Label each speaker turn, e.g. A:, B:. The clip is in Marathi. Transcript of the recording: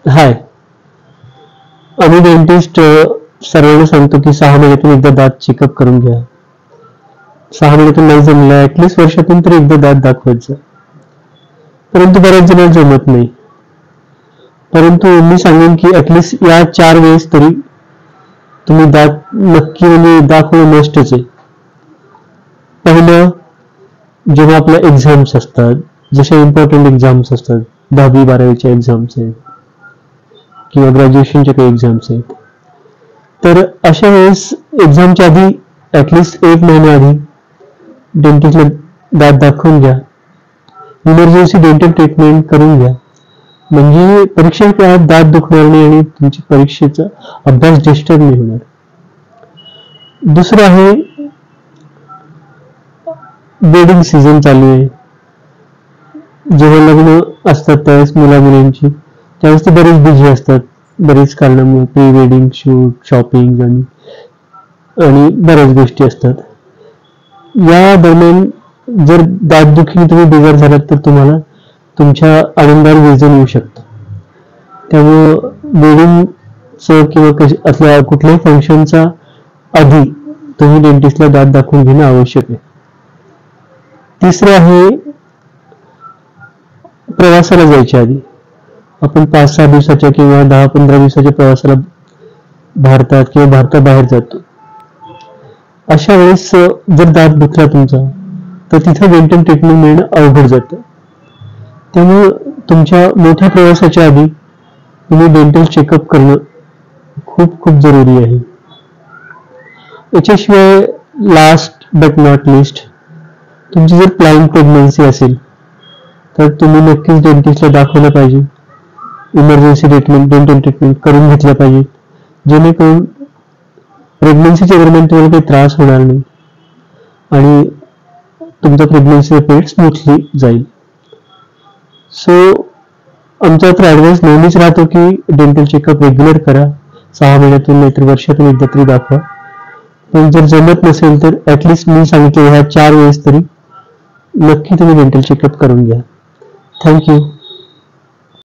A: हाय, आम्ही डेंटिस्ट सर्वांना सांगतो की 6 महिन्यातून एकदा दात चेकअप करून घ्या. 6 महिन्यातून नाही जमलं ऍटलिस्ट वर्षातून तरी एकदा दात दाखवायचं. परंतु बऱ्याच जणांना जमत नाही. परंतु मी सांगेन की ऍटलिस्ट या 4 वेळेस तरी तुम्ही दात नक्की म्हणजे दाखवणं मस्टच आहे. पहिलं, जेव्हा आपल्या एक्झाम्स असतात, जसे इम्पॉर्टंट एक्झाम्स असतात, 10वी-12वीच्या एक्झाम्स आहेत किंवा ग्रॅज्युएशनच्या काही एक्झाम्स आहेत, तर अशा वेळेस एक्झामच्या आधी ऍटलिस्ट 1 महिना आधी डेंटिस्टला दात दाखवून घ्या. इमर्जन्सी डेंटल ट्रीटमेंट करून घ्या. म्हणजे परीक्षेच्या काळात दात दुखणार नाही आणि तुमची परीक्षेचा अभ्यास डिस्टर्ब नाही होणार. दुसरं आहे, वेडिंग सीझन चालू आहे. जेव्हा लग्न असतात त्यावेळेस मुला-मुलींची, त्यावेळेस ते बरेच बिझी असतात. बरेच कारणामुळे प्री वेडिंग शूट, शॉपिंग आणि बऱ्याच गोष्टी असतात. या दरम्यान जर दातदुखीने तुम्ही बिघाड झालात तर तुम्हाला तुमच्या आनंदाला विरजण येऊ शकतं. त्यामुळं वेडिंगचं किंवा असल्या कुठल्याही फंक्शनचा आधी तुम्ही डेंटिस्टला दात दाखवून घेणं आवश्यक आहे. तिसरं आहे, प्रवासाला जायच्या आधी. आपण 5-6 दिवसाच्या किंवा 10-15 दिवसाच्या प्रवासाला भारतात किंवा भारताबाहेर जातो. अशा वेळेस जर दात दुखला तुमचा तर तिथं डेंटल ट्रीटमेंट मिळणं अवघड जातं. त्यामुळे तुमच्या मोठ्या प्रवासाच्या आधी तुम्ही डेंटल चेकअप करणं खूप खूप जरुरी आहे. याच्याशिवाय लास्ट बट नॉट लिस्ट, तुमची जर प्लॅन प्रेग्नन्सी असेल तर तुम्ही नक्कीच डेंटिस्टला दाखवलं पाहिजे. इमर्जन्सी डेंटल ट्रीटमेंट करून घेतलं पाहिजे, जेणेकरून प्रेग्नन्सीच्या दरम्यान तुम्हाला काही त्रास होणार नाही आणि तुमचा प्रेग्नन्सीचा पिरियड स्मूथली जाईल. सो आमचा तर ऍडवाइस नेहमीच राहतो की डेंटल चेकअप रेग्युलर करा. 6 महिन्यातून नाहीतर वर्षातून एकदा तरी दाखवा. पण जर जमत नसेल तर ऍटलिस्ट मी सांगितलं ह्या 4 वेळेस तरी नक्की तुम्ही डेंटल चेकअप करून घ्या. थँक्यू.